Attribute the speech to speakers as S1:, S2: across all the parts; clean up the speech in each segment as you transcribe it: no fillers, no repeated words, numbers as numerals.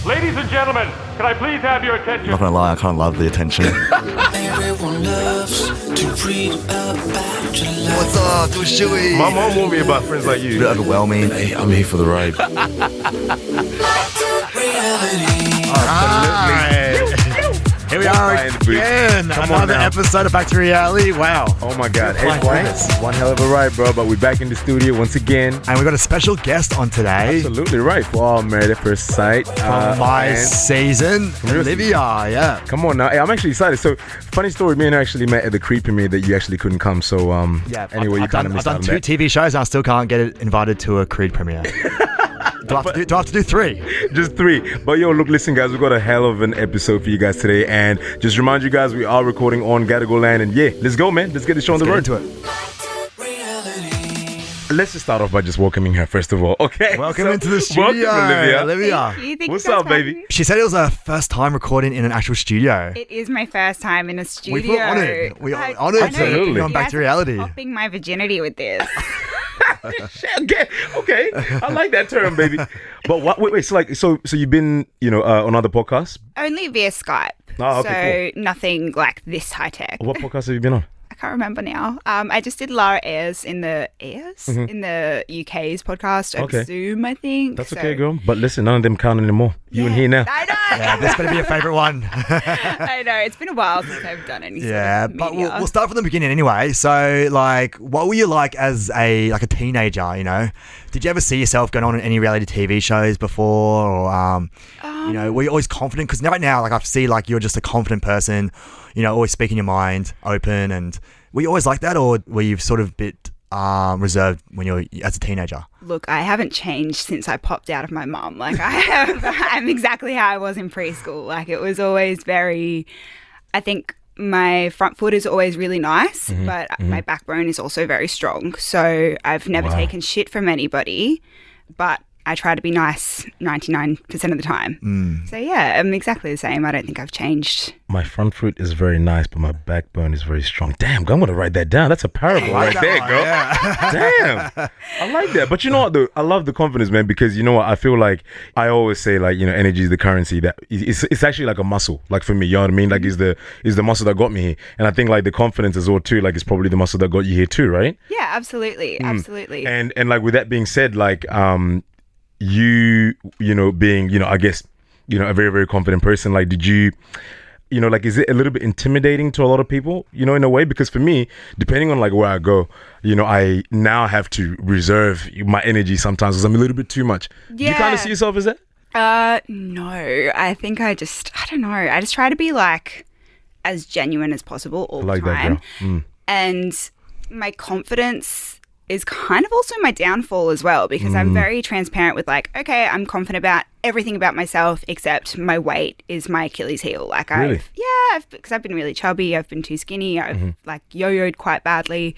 S1: Ladies and gentlemen, can I please have your attention?
S2: I'm not gonna lie, I kind of love the attention.
S3: Everyone loves to read about your life.
S2: What's up, Dushui?
S4: My mom warned me about friends like you.
S2: A bit overwhelming.
S4: Hey, I'm here for the ride.
S5: Here we are again. Another episode of Back to Reality. Wow.
S4: Oh my God.
S5: My
S4: Hey,
S5: goodness.
S4: one hell of a ride, bro. But we're back in the studio once again.
S5: And we've got a special guest on today
S4: Absolutely right. For our Married at First Sight.
S5: from my season,
S4: your
S5: Olivia. Yeah.
S4: Come on now. Hey, I'm actually excited. So, funny story. Me and her actually met at the Creed premiere that you actually couldn't come. So, anyway, you kind of
S5: I've
S4: missed
S5: done
S4: out on
S5: two
S4: that.
S5: TV shows and I still can't get invited to a Creed premiere. Do I have to do three?
S4: Just 3. But yo, look, listen, guys, we've got a hell of an episode for you guys today. And just remind you guys, we are recording on Gadigal Land. And yeah, let's go, man. Let's get the show on the road.
S5: Into it.
S4: Let's just start off by just welcoming her, first of all. Okay.
S5: Welcome into the studio.
S4: Welcome, Olivia.
S6: Thank you. Thank
S4: What's
S6: you guys
S4: up,
S6: for having
S4: baby?
S6: me.
S5: She said it was her first time recording in an actual studio.
S6: It is my first time in a studio.
S5: We feel honoured. We are
S6: I
S5: honoured
S6: know
S5: to
S4: Absolutely.
S5: be on Back to Reality.
S6: Popping my virginity with this.
S4: Okay, I like that term, baby. But what? Wait. So you've been, on other podcasts.
S6: Only via Skype.
S4: Oh, okay,
S6: so nothing like this high tech.
S4: What podcasts have you been on?
S6: I can't remember now. I just did Lara Ayres in the UK's podcast over
S4: Okay.
S6: Zoom, I think.
S4: That's
S6: So-
S4: okay, girl. But listen, none of them count anymore. You and he now.
S6: I know.
S5: Yeah, this better be a favourite one.
S6: I know. It's been a while since I've done any sort
S5: Yeah,
S6: of
S5: but
S6: media.
S5: we'll start from the beginning anyway. So, like, what were you like as a teenager? Did you ever see yourself going on any reality TV shows before, or were you always confident? Because right now, like, I see like you're just a confident person, always speaking your mind, open, and were you always like that, or were you sort of a bit reserved when you were as a teenager?
S6: Look, I haven't changed since I popped out of my mum. Like I'm exactly how I was in preschool. Like it was always I think my front foot is always really nice, but my backbone is also very strong. So I've never taken shit from anybody, but I try to be nice 99% of the time. So yeah, I'm exactly the same. I don't think I've changed.
S4: My front foot is very nice, but my backbone is very strong. Damn, girl, I'm gonna write that down. That's a parable right there, girl.
S5: Yeah.
S4: Damn, I like that. But you know what, though? I love the confidence, man, because you know what? I feel like I always say, like, energy is the currency. That it's actually like a muscle. Like for me, you know what I mean? Like is the muscle that got me here, and I think like the confidence as well too. Like it's probably the muscle that got you here too, right?
S6: Yeah, absolutely, absolutely.
S4: And like with that being said, like you being I guess a very, very confident person, like did you like is it a little bit intimidating to a lot of people in a way? Because for me, depending on like where I go, I now have to reserve my energy sometimes because I'm a little bit too much. Do you kind of see yourself as that?
S6: No, I think I don't know. I just try to be like as genuine as possible all the
S4: Like that,
S6: time.
S4: girl.
S6: And my confidence is kind of also my downfall as well, because I'm very transparent with like, okay, I'm confident about everything about myself except my weight is my Achilles heel. Like
S4: Really?
S6: because I've been really chubby, I've been too skinny, I've like yo-yoed quite badly.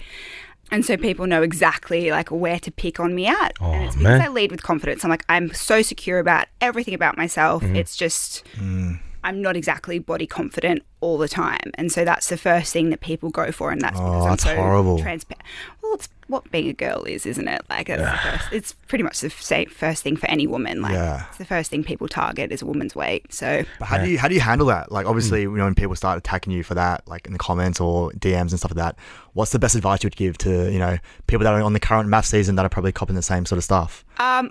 S6: And so people know exactly like where to pick on me at. And it's because
S4: man.
S6: I lead with confidence. I'm like, I'm so secure about everything about myself. It's just I'm not exactly body confident all the time. And so that's the first thing that people go for, and that's because I'm
S5: that's
S6: so
S5: horrible.
S6: transparent. Well, it's what being a girl is, isn't it? Like it's pretty much the first thing for any woman. Like it's the first thing people target is a woman's weight. So
S5: But how do you handle that? Like obviously, when people start attacking you for that, like in the comments or DMs and stuff like that, what's the best advice you would give to people that are on the current MAFS season that are probably copying the same sort of stuff?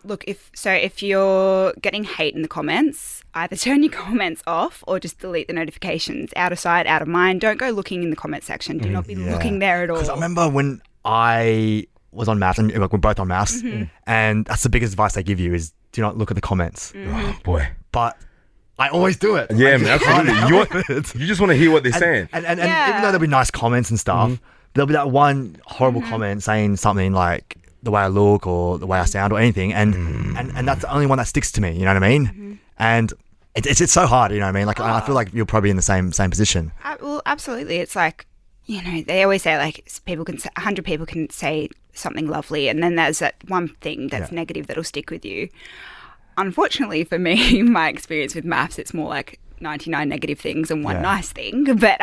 S6: look, if you're getting hate in the comments, either turn your comments off or just delete the notifications. Out of sight, out of mind. Don't go looking in the comment section. Do not be looking there at all.
S5: Because I remember when I was on MAFS, and like, we're both on MAFS, and that's the biggest advice I give you is do not look at the comments.
S4: Oh boy.
S5: But I always do it.
S4: Yeah, man, absolutely. You just want to hear what they're saying.
S5: And even though there'll be nice comments and stuff, there'll be that one horrible comment saying something like the way I look or the way I sound or anything, and that's the only one that sticks to me. You know what I mean? And it's so hard. You know what I mean? Like I feel like you're probably in the same position.
S6: Well, absolutely. It's like, they always say like 100 people can say something lovely, and then there's that one thing that's negative that'll stick with you. Unfortunately for me, my experience with MAFS, it's more like 99 negative things and one nice thing. But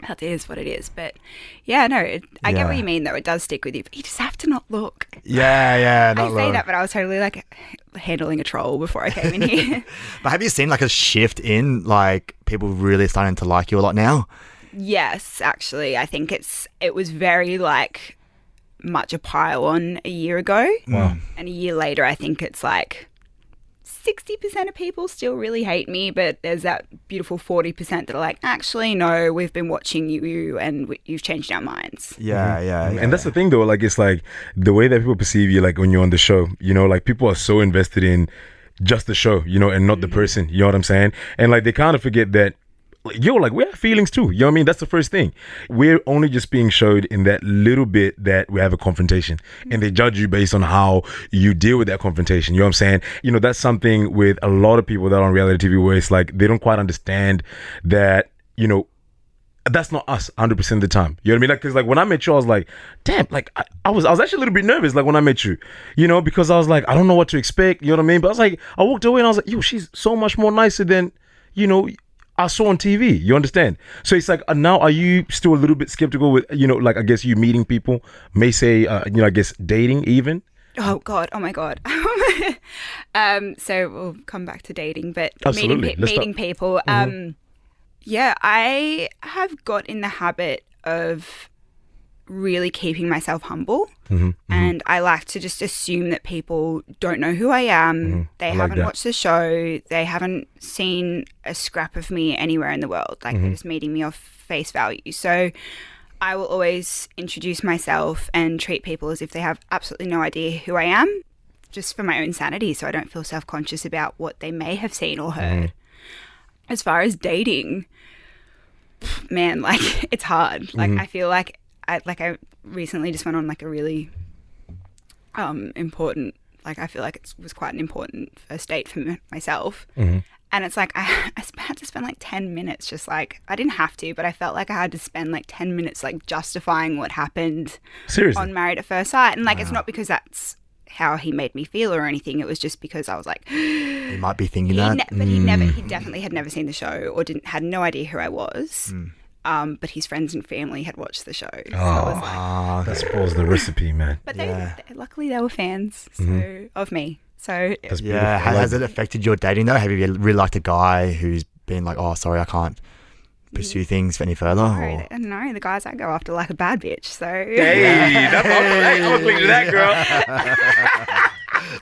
S6: that is what it is. But yeah, no, I get what you mean though. It does stick with you, but you just have to not look.
S5: Yeah.
S6: I say that, but I was totally like handling a troll before I came in here.
S5: But have you seen like a shift in like people really starting to like you a lot now?
S6: Yes, actually, I think it was very like much a pile on a year ago.
S4: Wow.
S6: And a year later, I think it's like 60% of people still really hate me, but there's that beautiful 40% that are like, actually, no, we've been watching you and you've changed our minds.
S5: Yeah.
S4: And that's the thing though, like it's like the way that people perceive you, like when you're on the show, you know, like people are so invested in just the show, you know, and not the person, you know what I'm saying? And like they kind of forget that, like we have feelings too, you know what I mean? That's the first thing. We're only just being showed in that little bit that we have a confrontation, and they judge you based on how you deal with that confrontation, you know what I'm saying? You know, that's something with a lot of people that are on reality TV where it's like they don't quite understand that, you know, that's not us 100% of the time. You know what I mean? Like, cause like when I met you, I was like, damn, like I was actually a little bit nervous, like when I met you, you know, because I was like, I don't know what to expect, you know what I mean? But I was like, I walked away and I was like, yo, she's so much more nicer than, you know, I saw on TV, you understand? So it's like, now are you still a little bit skeptical with, you know, like I guess you meeting people, may say, you know, I guess dating even?
S6: Oh God! Oh my God! So we'll come back to dating, but
S4: Absolutely.
S6: meeting people. Yeah, I have got in the habit of really keeping myself humble, and I like to just assume that people don't know who I am. They haven't watched the show. They haven't seen a scrap of me anywhere in the world. Like they're just meeting me off face value. So I will always introduce myself and treat people as if they have absolutely no idea who I am, just for my own sanity, so I don't feel self-conscious about what they may have seen or heard. As far as dating, man, like it's hard. Like I feel like I recently just went on like a really important, like I feel like it was quite an important first date for myself. And it's like I had to spend like 10 minutes just like, I didn't have to, but I felt like I had to spend like 10 minutes like justifying what happened on Married at First Sight. And like it's not because that's how he made me feel or anything. It was just because I was like,
S5: He might be thinking that.
S6: But he definitely had never seen the show or had no idea who I was. But his friends and family had watched the show. So I was like,
S4: That spoils the recipe, man.
S6: but luckily they were fans of me. So
S4: That's beautiful.
S5: Yeah. Has it affected your dating though? Have you really liked a guy who's been like, oh, sorry, I can't pursue things any further? Or?
S6: no, the guys I go after like a bad bitch. So
S4: Hey, I'm clean to that, girl.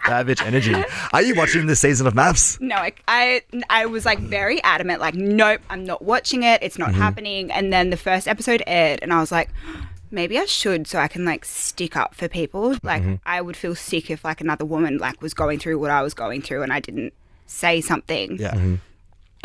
S5: Bad bitch energy. Are you watching this season of MAFS?
S6: no, I was like very adamant, like, nope, I'm not watching it. It's not happening. And then the first episode aired and I was like, maybe I should, so I can like stick up for people. Like I would feel sick if like another woman like was going through what I was going through and I didn't say something.
S5: Yeah.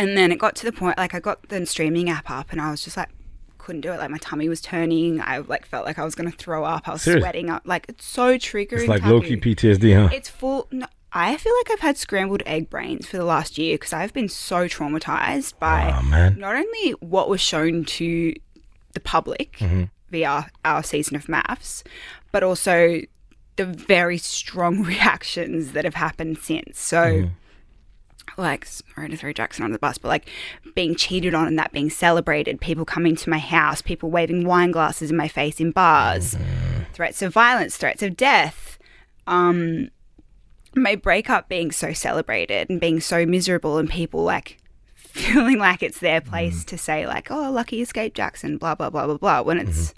S6: And then it got to the point, like I got the streaming app up and I was just like, couldn't do it. Like my tummy was turning. I like felt like I was going to throw up. I was sweating up. Like it's so triggering.
S4: It's like
S6: Taku.
S4: low-key PTSD, huh?
S6: It's full. No, I feel like I've had scrambled egg brains for the last year because I've been so traumatized by not only what was shown to the public via our season of MAFS, but also the very strong reactions that have happened since. So like, sorry to throw Jackson on the bus, but like being cheated on and that being celebrated, people coming to my house, people waving wine glasses in my face in bars, threats of violence, threats of death, my breakup being so celebrated and being so miserable and people like feeling like it's their place to say like, oh, lucky escape Jackson, blah, blah, blah, blah, blah, when it's,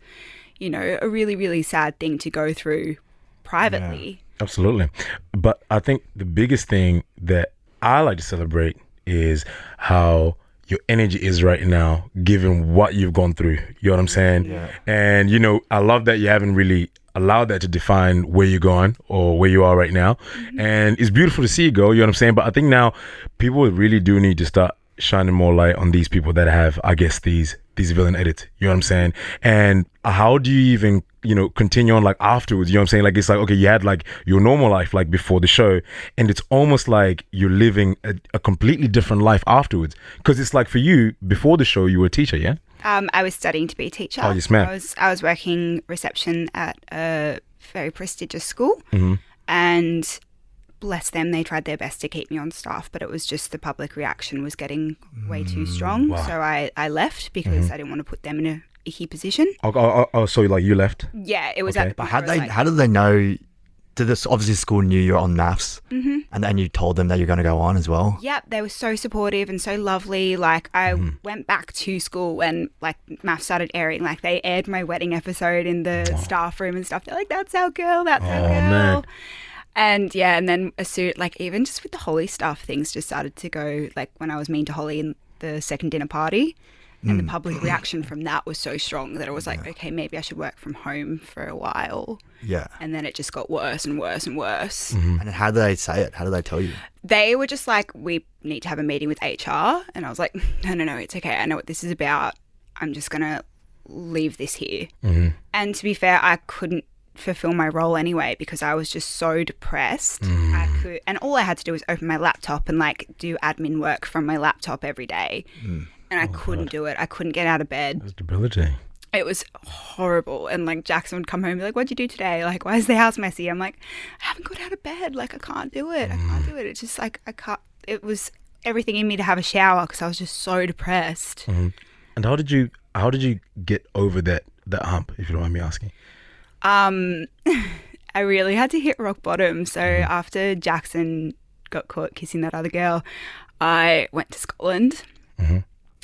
S6: you know, a really, really sad thing to go through privately.
S4: Yeah, absolutely. But I think the biggest thing that I like to celebrate is how your energy is right now, given what you've gone through. You know what I'm saying? Yeah. And, you know, I love that you haven't really allowed that to define where you're going or where you are right now. And it's beautiful to see you go, you know what I'm saying? But I think now people really do need to start shining more light on these people that have, I guess, these villain edits, you know what I'm saying? And how do you even, you know, continue on like afterwards, you know what I'm saying? Like, it's like, okay, you had like your normal life like before the show, and it's almost like you're living a completely different life afterwards. Because it's like for you, before the show, you were a teacher, yeah?
S6: I was studying to be a teacher.
S4: Oh, yes, ma'am.
S6: I was working reception at a very prestigious school, and bless them, they tried their best to keep me on staff, but it was just the public reaction was getting way too strong. Wow. So I left because I didn't want to put them in icky position.
S4: So like you left?
S6: Yeah, it was
S4: Okay.
S6: at the
S5: But
S6: point where it was
S5: how did they know? Did this obviously school knew you're on MAFS, and then you told them that you're going to go on as well?
S6: Yep, they were so supportive and so lovely. Like, I went back to school when, like, MAFS started airing. Like, they aired my wedding episode in the staff room and stuff. They're like, that's our girl, that's our girl.
S4: Man.
S6: And, yeah, and then even just with the Holly stuff, things just started to go, like, when I was mean to Holly in the second dinner party. And the public reaction from that was so strong that I was like, okay, maybe I should work from home for a while.
S5: Yeah.
S6: And then it just got worse and worse and worse.
S5: And then how did they say it? How did they tell you?
S6: They were just like, we need to have a meeting with HR. And I was like, no, it's okay. I know what this is about. I'm just going to leave this here. And to be fair, I couldn't fulfill my role anyway because I was just so depressed. And all I had to do was open my laptop and like do admin work from my laptop every day. And I couldn't do it. I couldn't get out of bed.
S4: That's debilitating.
S6: It was horrible. And like Jackson would come home and be like, what'd you do today? Like, why is the house messy? I'm like, I haven't got out of bed. Like, I can't do it. I can't do it. It's just like, I can't. It was everything in me to have a shower because I was just so depressed.
S4: And how did you get over that hump, if you don't mind me asking?
S6: I really had to hit rock bottom. So after Jackson got caught kissing that other girl, I went to Scotland.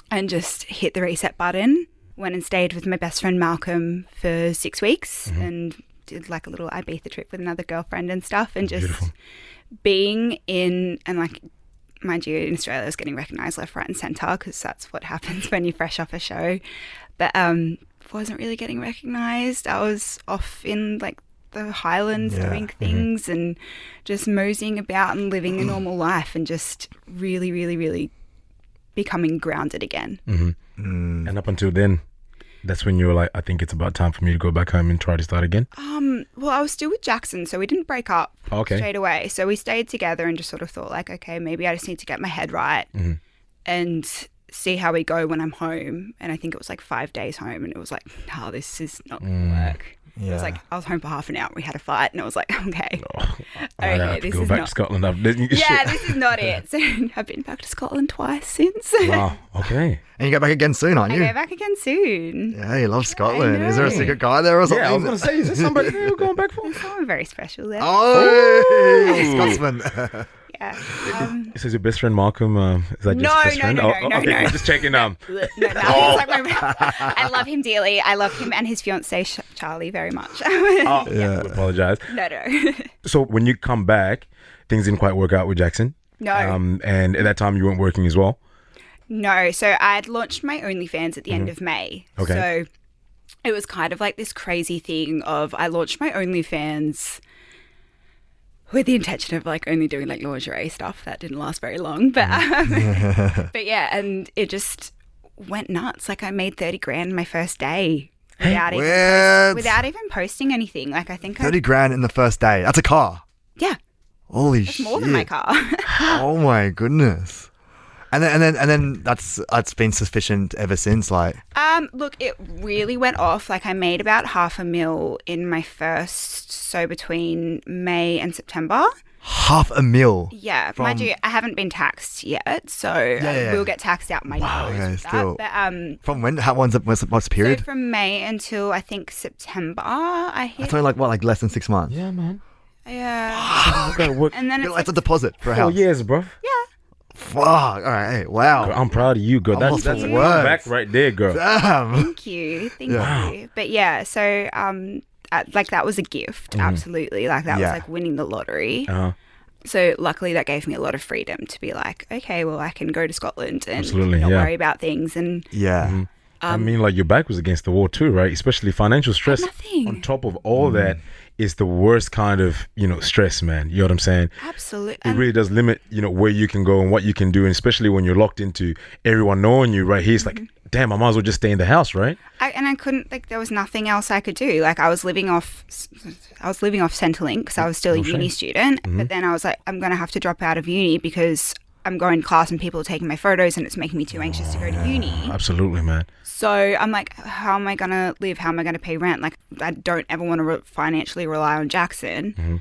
S6: And just hit the reset button. Went and stayed with my best friend Malcolm for 6 weeks and did like a little Ibiza trip with another girlfriend and stuff. And just being in, and like, mind you, in Australia, I was getting recognised left, right and centre because that's what happens when you're fresh off a show. But wasn't really getting recognised. I was off in like the Highlands doing things and just moseying about and living a normal life and just really, really, really becoming grounded again.
S4: And up until then, that's when you were like, I think it's about time for me to go back home and try to start again?
S6: Well, I was still with Jackson, so we didn't break up
S4: Okay.
S6: straight away. So we stayed together and just sort of thought like, okay, maybe I just need to get my head right and see how we go when I'm home. And I think it was like 5 days home and it was like, no, this is not going to work. It was like, I was home for half an hour. We had a fight and it was like, okay.
S4: I have to go back to Scotland.
S6: This is not it. So I've been back to Scotland twice since.
S4: Wow, okay.
S5: And you go back again soon, aren't you?
S6: I go back again soon.
S5: Yeah, you love Scotland. Is there a secret guy there or something?
S4: Yeah, I was going to say, is there somebody there you're going back for?
S6: Someone very special there.
S5: Oh, Scotsman.
S6: Yeah.
S4: This is your best friend Malcolm. Is that just best friend?
S6: No,
S4: okay,
S6: no.
S4: Just checking.
S6: No, I love him dearly. I love him and his fiancée Charlie very much.
S4: I apologize.
S6: No.
S4: So when you come back, things didn't quite work out with Jackson.
S6: No.
S4: And at that time you weren't working as well.
S6: No. So I'd launched my OnlyFans at the end of May.
S4: Okay.
S6: So it was kind of like this crazy thing of I launched my OnlyFans with the intention of like only doing like lingerie stuff. That didn't last very long, but but yeah, and it just went nuts. Like I made 30 grand my first day without even posting anything. Like I think
S5: 30 grand in the first day. That's a car.
S6: Yeah,
S5: Holy
S6: it's
S5: shit.
S6: more than my car.
S5: Oh my goodness. And then that's been sufficient ever since, like.
S6: Look, it really went off. Like I made about $500,000 in my first, so between May and September.
S5: $500,000.
S6: Yeah, mind you, I haven't been taxed yet, so I will get taxed out my nose.
S5: Okay,
S6: with
S5: still.
S6: That. But,
S5: from when? What's the period?
S6: So from May until I think September, I hit.
S5: That's only like less than 6 months.
S4: Yeah, man.
S6: Yeah. And then it's
S5: That's a deposit for a
S4: 4
S5: house.
S4: years, bro.
S6: yeah.
S5: Fuck. All right. Hey, wow.
S4: I'm proud of you, girl. That's
S5: lost for
S4: a
S5: words.
S4: back right there, girl.
S5: Damn.
S6: Thank you. But yeah, so like that was a gift. Absolutely. Like that was like winning the lottery. So luckily that gave me a lot of freedom to be like, okay, well I can go to Scotland and not worry about things. And
S4: I mean, like your back was against the wall too, right? Especially financial stress.
S6: Nothing.
S4: On top of all that is the worst kind of, stress, man. You know what I'm saying?
S6: Absolutely.
S4: It really does limit, where you can go and what you can do. And especially when you're locked into everyone knowing you, right? He's like, damn, I might as well just stay in the house, right?
S6: I couldn't, like, there was nothing else I could do. Like, I was living off Centrelink because I was still a uni student. But then I was like, I'm going to have to drop out of uni because I'm going to class and people are taking my photos and it's making me too anxious to go to uni.
S4: Absolutely, man.
S6: So I'm like, how am I going to live? How am I going to pay rent? Like, I don't ever want to financially rely on Jackson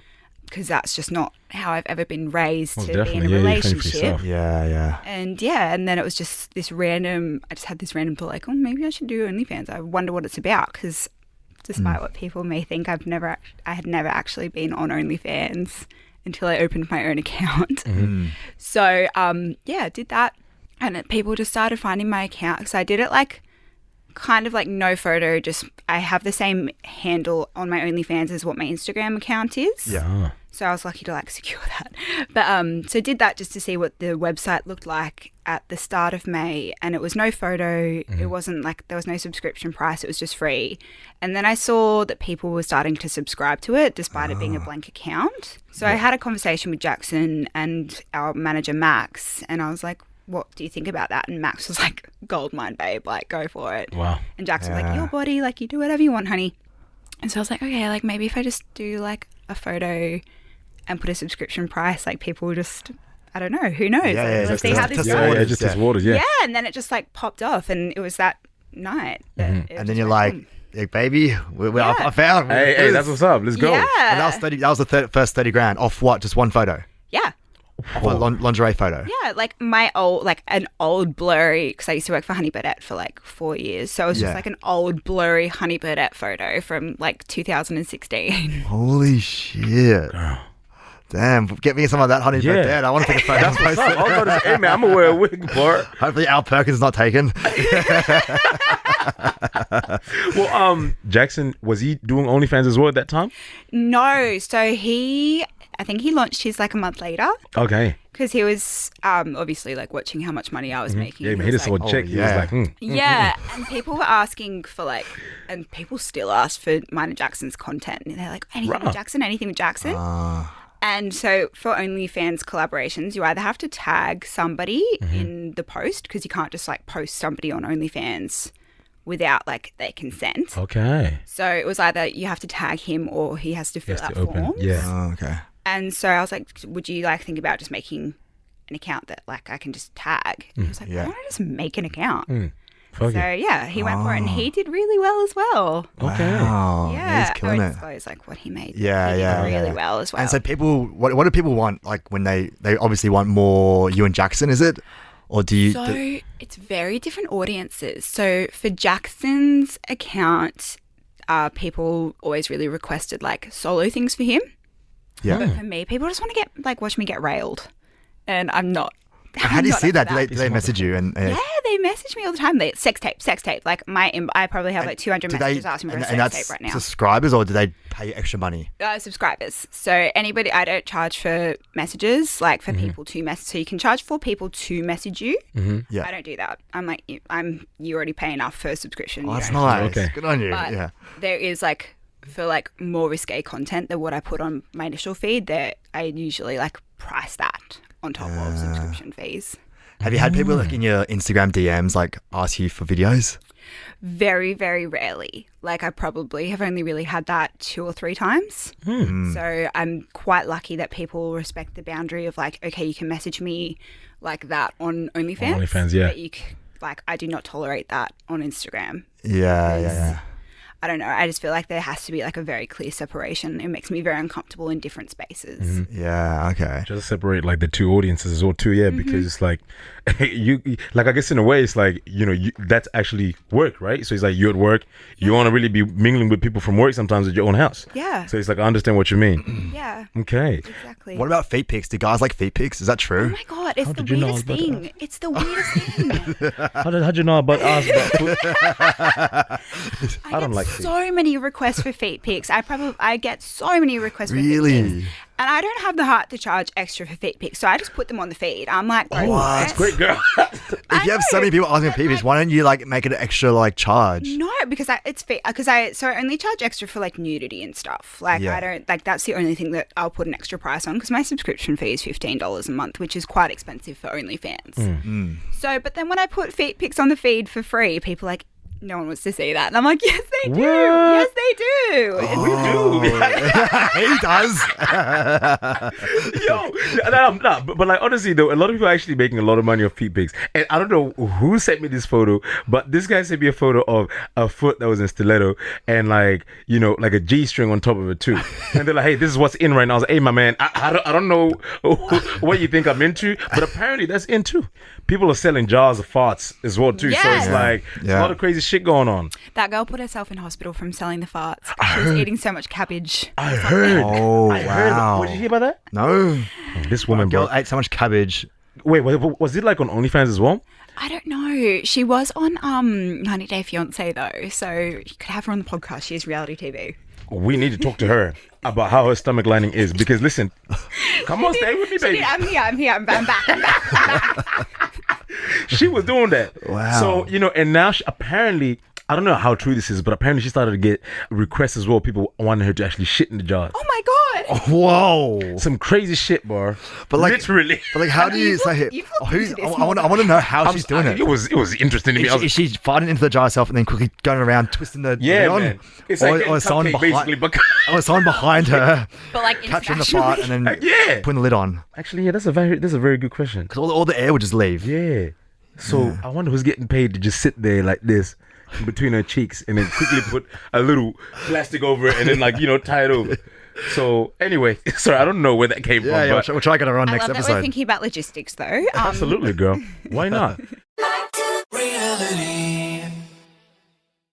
S6: because that's just not how I've ever been raised
S4: Well,
S6: to be in a
S4: definitely. Yeah, you're fending for
S6: relationship.
S4: yourself.
S5: Yeah.
S6: And then it was just I just had this random thought like, oh, maybe I should do OnlyFans. I wonder what it's about, because despite what people may think, I had never actually been on OnlyFans until I opened my own account. So, I did that, and people just started finding my account, because I did it like kind of like no photo, just I have the same handle on my OnlyFans as what my Instagram account is.
S5: Yeah.
S6: So I was lucky to like secure that. But so did that just to see what the website looked like at the start of May, and it was no photo. It wasn't like there was no subscription price. It was just free. And then I saw that people were starting to subscribe to it despite it being a blank account. So I had a conversation with Jackson and our manager Max, and I was like, what do you think about that? And Max was like, gold mine, babe, like go for it.
S4: Wow.
S6: And Jackson was like, your body, like you do whatever you want, honey. And so I was like, okay, like maybe if I just do like a photo and put a subscription price, like people will just, I don't know, who knows? Let's see how this goes.
S4: Yeah, just test waters, yeah.
S6: Yeah, and then it just like popped off, and it was that night. That it
S5: And then
S6: just
S5: you're
S6: went
S5: like,
S6: boom.
S5: hey, baby, I found.
S4: Hey, that's what's up. Let's go.
S6: Yeah.
S5: And that was the first 30 grand off what? Just one photo?
S6: Yeah.
S5: Off a lingerie photo?
S6: Yeah, like an old blurry, because I used to work for Honey Birdette for like 4 years. So it was just like an old blurry Honey Birdette photo from like 2016.
S5: Holy shit. Damn, get me some of that Honey Birdette. I want to take a photo.
S4: That's what's up. I was about to say, hey, man, I'm going to wear a wig, bro.
S5: Hopefully Al Perkins is not taken.
S4: Well, Jackson, was he doing OnlyFans as well at that time?
S6: No, so I think he launched his like a month later,
S4: Okay.
S6: because he was obviously like watching how much money I was making.
S4: Yeah,
S6: He
S4: man, he
S6: was
S4: just saw
S6: like,
S4: a check. He was
S5: yeah.
S4: like,
S6: yeah, and people were asking for like, and people still ask for mine and Jackson's content, and they're like, anything with Jackson, anything with Jackson. And so for OnlyFans collaborations, you either have to tag somebody in the post, because you can't just like post somebody on OnlyFans without like their consent.
S4: okay.
S6: So it was either you have to tag him or he has to fill out
S4: to open.
S6: forms.
S4: Yeah.
S5: Oh, okay.
S6: And so I was like, would you like think about just making an account that like I can just tag? And he was like, why don't I just make an account?
S4: Fuck
S6: So
S4: it.
S6: yeah, he went for it, and he did really well as well.
S4: Okay.
S5: Oh,
S6: Yeah,
S5: he's killing
S6: I won't
S5: it.
S6: disclose like what he made. but
S5: Yeah,
S6: he
S5: yeah,
S6: did really
S5: yeah.
S6: well as well.
S5: And so people, what do people want? Like when they obviously want more you and Jackson, is it? Or do you?
S6: So it's very different audiences. So for Jackson's account, people always really requested like solo things for him.
S5: yeah.
S6: But for me, people just want to watch me get railed, and I'm not.
S5: How do you
S6: not
S5: see
S6: up
S5: that?
S6: for
S5: Do they message you? And
S6: Yeah, they message me all the time. They sex tape. Like I probably have like 200 messages asking for a sex tape right now.
S5: Subscribers, or do they pay extra money?
S6: Subscribers. So anybody, I don't charge for messages, like for people to message. So you can charge for people to message you.
S5: Yeah.
S6: I don't do that. I'm like, you already pay enough for a subscription.
S5: Oh,
S6: You
S5: that's
S6: don't have
S5: nice.
S4: Okay.
S5: Good on you.
S6: But
S5: Yeah.
S6: there is like, for like more risque content than what I put on my initial feed, that I usually like price that on top of subscription fees.
S5: Have you had people like in your Instagram DMs like ask you for videos?
S6: Very, very rarely. Like I probably have only really had that 2 or 3 times. So I'm quite lucky that people respect the boundary of like, okay, you can message me like that on OnlyFans.
S4: On OnlyFans, yeah.
S6: But like I do not tolerate that on Instagram.
S5: Yeah.
S6: I don't know. I just feel like there has to be like a very clear separation. It makes me very uncomfortable in different spaces.
S5: Yeah. Okay.
S4: Just separate like the two audiences as well too, yeah, because it's like you like I guess in a way it's like, you know, that's actually work, right? So it's like you're at work, you want to really be mingling with people from work sometimes at your own house.
S6: Yeah.
S4: So it's like I understand what you mean.
S6: Yeah.
S4: Okay.
S6: Exactly.
S5: What about feet pics? Do guys like feet pics? Is that
S6: Oh
S5: true?
S6: my god, it's the
S4: did you know
S6: weirdest
S4: about
S6: thing. It's the weirdest thing.
S4: How'd you know about us?
S6: I
S4: don't
S6: get
S4: like
S6: so many requests for feet pics. I get so many requests for feet
S5: Really?
S6: pics. And I don't have the heart to charge extra for feet pics, so I just put them on the feed. I'm like, go for
S5: What?
S6: it.
S4: Great girl.
S5: If you have so many people asking for feet pics, why don't you like make it an extra like charge?
S6: No, because I only charge extra for like nudity and stuff. Like
S5: Yeah.
S6: I don't like that's the only thing that I'll put an extra price on, because my subscription fee is $15 a month, which is quite expensive for OnlyFans. So, but then when I put feet pics on the feed for free, people are like, no one wants to see that. And I'm like, yes, they do.
S4: What?
S6: Yes, they do.
S5: He does.
S4: Yo, no, but like honestly though, a lot of people are actually making a lot of money off feet pics. And I don't know who sent me this photo, but this guy sent me a photo of a foot that was in stiletto and like, you know, like a G-string on top of it too. And they're like, hey, this is what's in right now. I was like, hey, my man, I don't know what you think I'm into, but apparently that's in too. People are selling jars of farts as well too. So
S6: Yes.
S4: it's like there's a lot of crazy shit going on.
S6: That girl put herself in hospital from selling the farts. She was eating so much cabbage.
S4: I heard.
S5: Oh,
S4: I heard.
S5: wow.
S4: What did you hear about that?
S5: No.
S4: This woman,
S5: Girl
S4: bro.
S5: ate so much cabbage.
S4: Wait, was it like on OnlyFans as well?
S6: I don't know. She was on 90 Day Fiancé though, so you could have her on the podcast. She is reality TV.
S4: We need to talk to her about how her stomach lining is because listen, come on, stay with me, baby.
S6: I'm here. I'm back.
S4: She was doing that.
S5: Wow.
S4: So, you know, and now apparently, I don't know how true this is, but apparently she started to get requests as well. People wanting her to actually shit in the jar.
S6: Oh my god.
S5: Whoa.
S4: Some crazy shit, bro.
S5: But like,
S4: literally.
S5: But like, how do you say it?
S6: you've looked into this
S5: I want to know how she's doing it.
S4: It was interesting to me.
S5: Is she fighting into the jar herself and then quickly going around twisting the
S4: Yeah,
S5: lid on?
S4: man. It's like getting
S5: someone
S4: cupcake, basically, but
S5: or someone behind her
S6: But like
S5: catching the fart and then
S4: Yeah.
S5: putting the lid on.
S4: actually, yeah, that's a very good question.
S5: Because all the air would just leave.
S4: Yeah. So I wonder who's getting paid to just sit there like this in between her cheeks and then quickly put a little plastic over it and then like, you know, tie it over. So anyway, sorry, I don't know where that came from.
S5: Yeah,
S4: But
S5: we'll try to get her on
S6: I
S5: next
S6: love that we're
S5: episode.
S6: thinking about logistics though.
S4: absolutely, girl. Why not?
S3: Reality.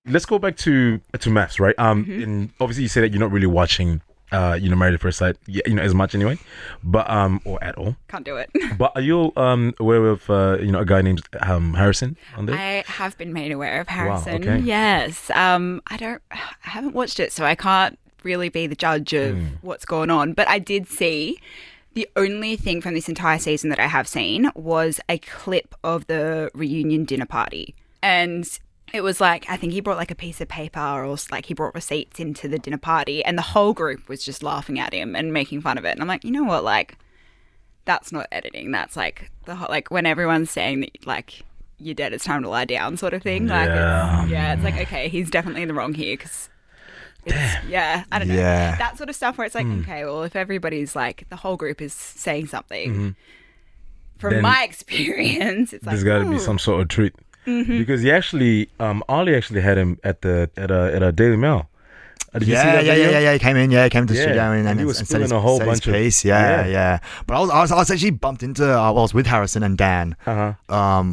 S4: Let's go back to MAFS, right? And obviously you say that you're not really watching Married at First Sight, as much anyway, but or at all.
S6: Can't do it.
S4: But are you aware of a guy named Harrison on there?
S6: I have been made aware of Harrison.
S4: okay.
S6: Yes. I haven't watched it, so I can't really be the judge of what's going on. But I did see the only thing from this entire season that I have seen was a clip of the reunion dinner party. And it was like, I think he brought like a piece of paper or like he brought receipts into the dinner party and the whole group was just laughing at him and making fun of it. And I'm like, you know what? Like, that's not editing. That's like the whole, like when everyone's saying that like you're dead, it's time to lie down sort of thing. Like, it's like, okay, he's definitely in the wrong here because I don't know.
S5: Yeah.
S6: That sort of stuff where it's like, okay, well, if everybody's like, the whole group is saying something, from
S4: Then
S6: my experience, it's like,
S4: There's got to be some sort of treat because he actually, Ollie actually had him at a Daily Mail. Did you see that video?
S5: Yeah. He came in. Yeah, he came to the
S4: Yeah,
S5: studio and
S4: he was
S5: said
S4: spilling
S5: his,
S4: a whole
S5: said his
S4: bunch of-
S5: piece.
S4: Yeah.
S5: Yeah. But I was actually bumped into. I was with Harrison and Dan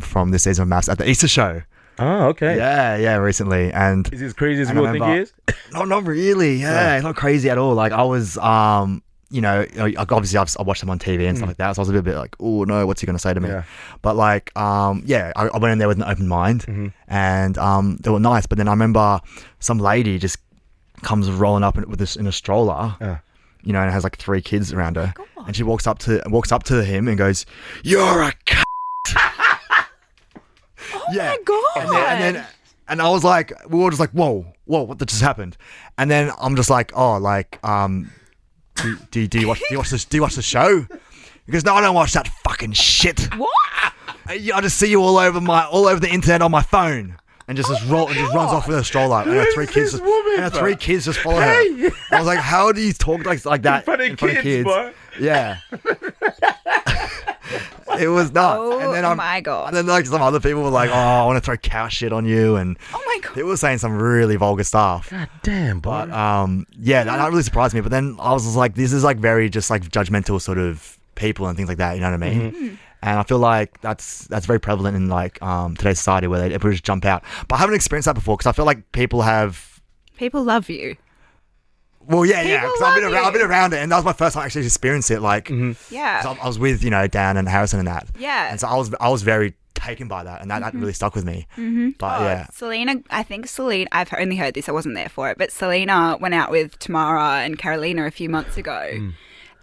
S5: from this season of MAFS at the Easter show.
S4: Oh, okay.
S5: Yeah, recently. And
S4: Is he as crazy as
S5: And
S4: we
S5: I
S4: all think he is?
S5: not really. Yeah, it's not crazy at all. Like I was, obviously I watched him on TV and stuff like that. So I was a bit like, oh no, what's he gonna say to me?
S4: Yeah.
S5: But like, I went in there with an open mind, and they were nice. But then I remember some lady just comes rolling up with this in a stroller, and has like 3 kids around her, and she walks up to him and goes, "You're a c-."
S6: my God.
S5: And I was like, we were just like, whoa, what just happened? And then I'm just like, oh, like, do you watch the show? He goes, no, I don't watch that fucking shit.
S6: What?
S5: I just see you all over the internet on my phone. And just runs off with a stroller. And her 3 kids
S4: this woman,
S5: and her
S4: bro?
S5: 3 kids just follow her. I was like, how do you talk like that
S4: In front of kids, boy.
S5: Yeah. It was nuts.
S6: Oh
S5: and then
S6: my God.
S5: And then like some other people were like, oh, I want to throw cow shit on you, and
S6: Oh my God.
S5: they were saying some really vulgar stuff.
S4: God damn, boy.
S5: But that really surprised me. But then I was just like, this is like very just like judgmental sort of people and things like that. You know what I mean? And I feel like that's very prevalent in like today's society where people just jump out. But I haven't experienced that before because I feel like people have.
S6: People love you.
S5: Well, yeah,
S6: People
S5: because
S6: love
S5: I've been
S6: you.
S5: around it, and that was my first time actually experiencing it. Like,
S6: Yeah.
S5: so I was with Dan and Harrison and that.
S6: Yeah.
S5: And so I was very taken by that, and that really stuck with me. But yeah.
S6: Selena, I've only heard this, I wasn't there for it, but Selena went out with Tamara and Carolina a few months ago.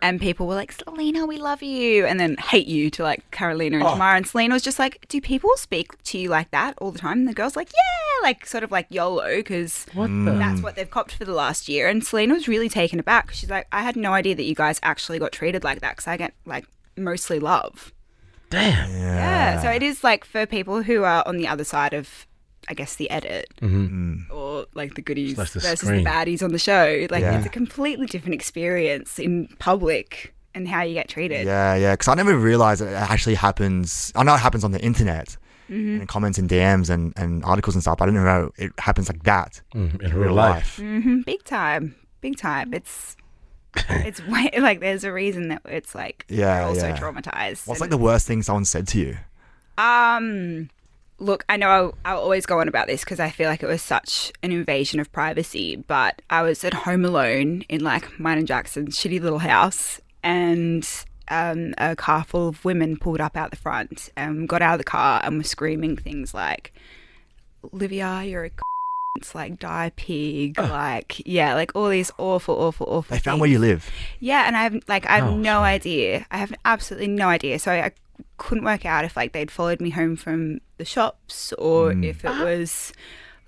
S6: And people were like, Selena, we love you. And then hate you to like Carolina and Tamara. And Selena was just like, do people speak to you like that all the time? And the girl's like, yeah, like sort of like YOLO because that's what they've copped for the last year. And Selena was really taken aback. She's like, I had no idea that you guys actually got treated like that because I get like mostly love.
S4: Damn.
S6: Yeah. So it is like for people who are on the other side of I guess, the edit
S4: Mm-hmm.
S6: or like the goodies
S4: Slash the
S6: versus
S4: screen.
S6: the baddies on the show. Like
S5: Yeah.
S6: it's a completely different experience in public and how you get treated.
S5: Yeah. Because I never realized that it actually happens. I know it happens on the internet,
S6: Mm-hmm.
S5: and comments and DMs and articles and stuff. But I didn't know it happens like that
S4: In real life.
S6: Hmm. Big time. It's way, like there's a reason that it's like
S5: Yeah,
S6: we're all so
S5: yeah.
S6: traumatized.
S5: What's
S6: And-
S5: like the worst thing someone said to you?
S6: Look, I know I'll always go on about this because I feel like it was such an invasion of privacy, but I was at home alone in like mine and Jackson's shitty little house, and a car full of women pulled up out the front and got out of the car and were screaming things like, Olivia, you're a it's like die pig, like all these awful
S5: They found
S6: things.
S5: where you live.
S6: Yeah, and I have no idea. I have absolutely no idea. So I couldn't work out if like they'd followed me home from the shops or if it was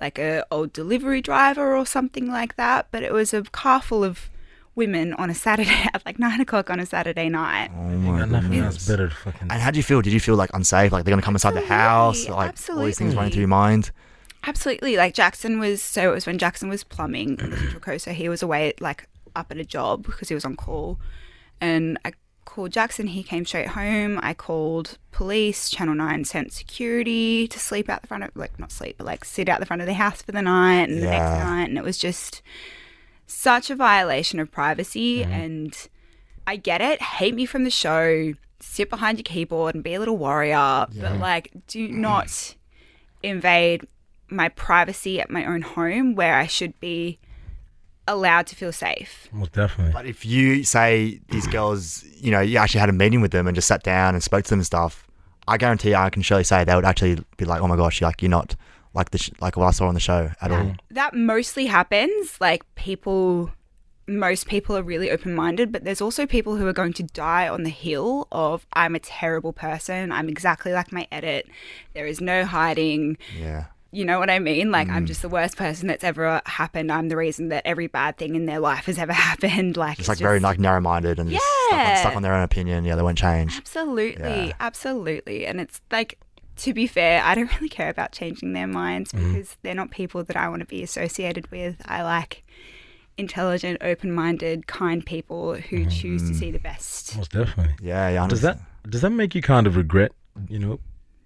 S6: like a old delivery driver or something like that. But it was a car full of women on a Saturday at like 9:00 on a Saturday night.
S5: Oh my
S4: Got nothing
S5: goodness.
S4: else better to fucking.
S5: And how did you feel? Did you feel like unsafe? Like they're gonna come inside the house?
S6: Absolutely,
S5: Like all these things running
S6: absolutely.
S5: through your mind?
S6: Absolutely. Like Jackson was, so it was when Jackson was plumbing on the Central Coast. So he was away like up at a job because he was on call. And I called Jackson. He came straight home. I called police. Channel 9 sent security to sleep out the front of, like not sleep, but like sit out the front of the house for the night and the next
S5: Yeah.
S6: night. And it was just such a violation of privacy. And I get it. Hate me from the show. Sit behind your keyboard and be a little warrior. But like, do not invade my privacy at my own home where I should be allowed to feel safe.
S4: Most definitely.
S5: But if you say these girls, you know, you actually had a meeting with them and just sat down and spoke to them and stuff, I guarantee I can surely say they would actually be like, oh my gosh, like you're not like like what I saw on the show at all.
S6: That mostly happens. Like most people are really open-minded, but there's also people who are going to die on the hill of I'm a terrible person. I'm exactly like my edit. There is no hiding.
S5: Yeah.
S6: You know what I mean? Like, I'm just the worst person that's ever happened. I'm the reason that every bad thing in their life has ever happened. Like,
S5: Just like very like narrow-minded and just stuck on their own opinion. Yeah, they won't change.
S6: Absolutely,
S5: Yeah.
S6: absolutely. And it's like, to be fair, I don't really care about changing their minds because they're not people that I want to be associated with. I like intelligent, open-minded, kind people who choose to see the best.
S4: Most definitely.
S5: Yeah, yeah.
S4: Does that make you kind of regret,